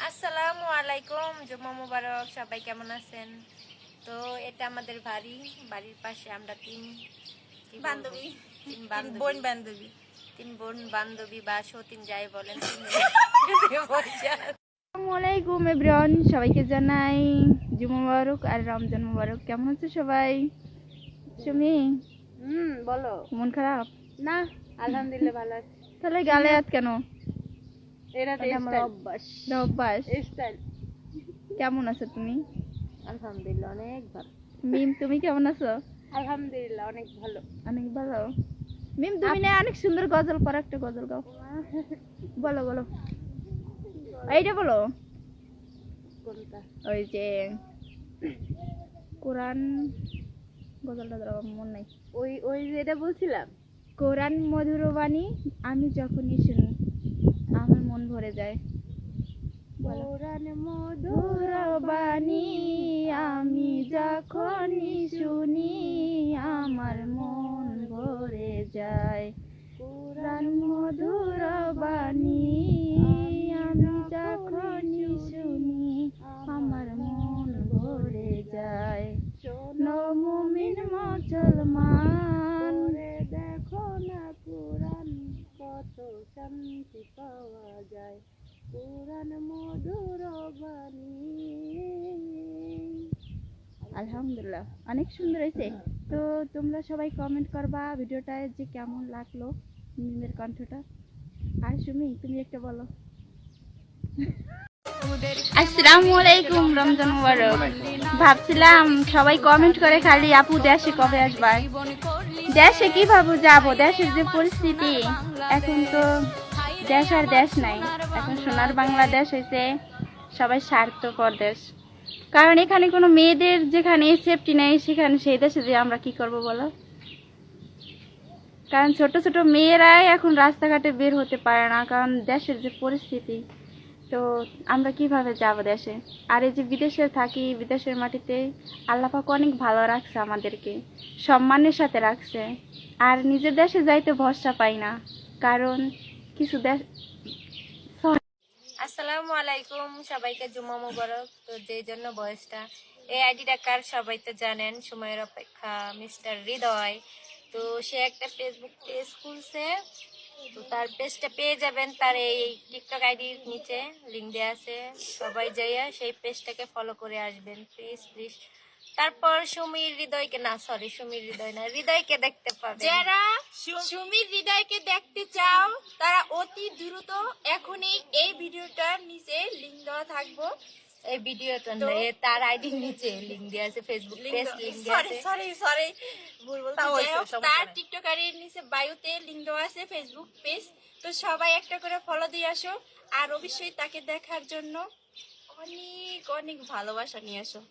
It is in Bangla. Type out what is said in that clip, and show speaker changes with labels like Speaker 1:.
Speaker 1: আসসালামু আলাইকুম, জুম্মা মুবারক। সবাই কেমন আছেন? তো এটা আমাদের বাড়ির পাশে আমরা তিন বান্ধবী তিন বোন বান্ধবী বা সতীন যাই বলেন।
Speaker 2: আসসালামু আলাইকুম এভরিওয়ান, সবাইকে জানাই জুম্মা মুবারক আর রমজান মুবারক। কেমন আছে সবাই? সুমি,
Speaker 1: বলো।
Speaker 2: মন খারাপ
Speaker 1: না, আলহামদুলিল্লাহ ভালো আছি।
Speaker 2: তাহলে গালে হাত কেন?
Speaker 1: এটা
Speaker 2: আমার অভ্যাস।
Speaker 1: স্টাইল।
Speaker 2: কেমন আছো তুমি?
Speaker 1: আলহামদুলিল্লাহ অনেক ভালো।
Speaker 2: মিম, তুমি কেমন আছো?
Speaker 1: আলহামদুলিল্লাহ অনেক ভালো।
Speaker 2: অনেক ভালো। মিম, তুমি না অনেক সুন্দর গজল পড়ো, একটা গজল গাও। বলো বলো, এইটা বলো।
Speaker 1: কোনটা?
Speaker 2: ওই যে কোরআন গজলটা ধরো, মন নাই।
Speaker 1: ওই যেটা বলছিলাম,
Speaker 2: কোরআন মধুর বাণী আমি যখনই শুনি আমার মন ভরে যায়।
Speaker 1: কোরআন
Speaker 2: মধুর বাণী আমি যখনই শুনি আমার মন ভরে যায়। কোরআন মধুর বাণী আমি যখনই শুনি আমার মন ভরে যায়। শোনো মুমিন মুসলমান,
Speaker 1: দেখো না কোরআন কত শান্তি পাওয়া যায়। কোরআন মধুর বাণী।
Speaker 2: আলহামদুলিল্লাহ অনেক সুন্দর হয়েছে। তো তোমরা সবাই কমেন্ট করবা ভিডিওটা যে কেমন লাগলো, মিমের কণ্ঠটা। আর সুমি, তুমি একটা বলো। আসসালামু আলাইকুম, রমজান মুবারক। ভাবছিলাম সবাই কমেন্ট করে খালি আপু দেশে কবে আসবা। দেশে কিভাবে যাবো? দেশের যে পরিস্থিতি এখন, তো দেশ আর দেশ নাই, এখন সোনার বাংলাদেশ হয়েছে সবাই স্বার্থপর দেশ। কারণ এখানে কোনো মেয়েদের যেখানে সেফটি নেই, সেখানে সেই দেশে যে আমরা কি করব বলো? কারণ ছোট ছোট মেয়েরাই এখন রাস্তাঘাটে বের হতে পারে না, কারণ দেশের যে পরিস্থিতি। তো আমরা কিভাবে যাব দেশে? আর এই যে বিদেশে থাকি, বিদেশের মাটিতে আল্লাহ পাক অনেক ভালো রাখছে আমাদেরকে, সম্মানের সাথে রাখছে। আর নিজের দেশে যাইতে ভরসা পাই না, কারণ কিছু দেশ।
Speaker 1: আসসালামু আলাইকুম, সবাইকে জুম্মা মুবারক। তো যেই জন্য বয়সটা, এই আইডিটা কার সবাই তো জানেন, সময়ের অপেক্ষা মিস্টার হৃদয়। তো সে একটা ফেসবুক পেজ খুলছে। তো তার পেজটা পেয়ে যাবেন তার এই টিকটক আইডির নিচে লিঙ্ক দেওয়া আছে। সবাই যাইয়া সেই পেজটাকে ফলো করে আসবেন প্লিজ প্লিজ। তারপর সুমির হৃদয় না, হৃদয়কে দেখতে পাবেন।
Speaker 2: যারা সুমির হৃদয়কে দেখতে চাও তারা অতি দ্রুত এখনই এই ভিডিওটার নিচে লিংক দেওয়া থাকবো।
Speaker 1: এই ভিডিওটা তার আইডির নিচে লিংক দেওয়া আছে, ফেসবুক পেজ লিংক দেওয়া আছে।
Speaker 2: সরি ভুল বলছি। তার টিকটক আইডির নিচে বায়োতে লিংক দেওয়া আছে ফেসবুক পেজ। তো সবাই একটা করে ফলো দিয়ে আসো, আর অবশ্যই তাকে দেখার জন্য অনেক অনেক ভালোবাসা নিয়ে আসো।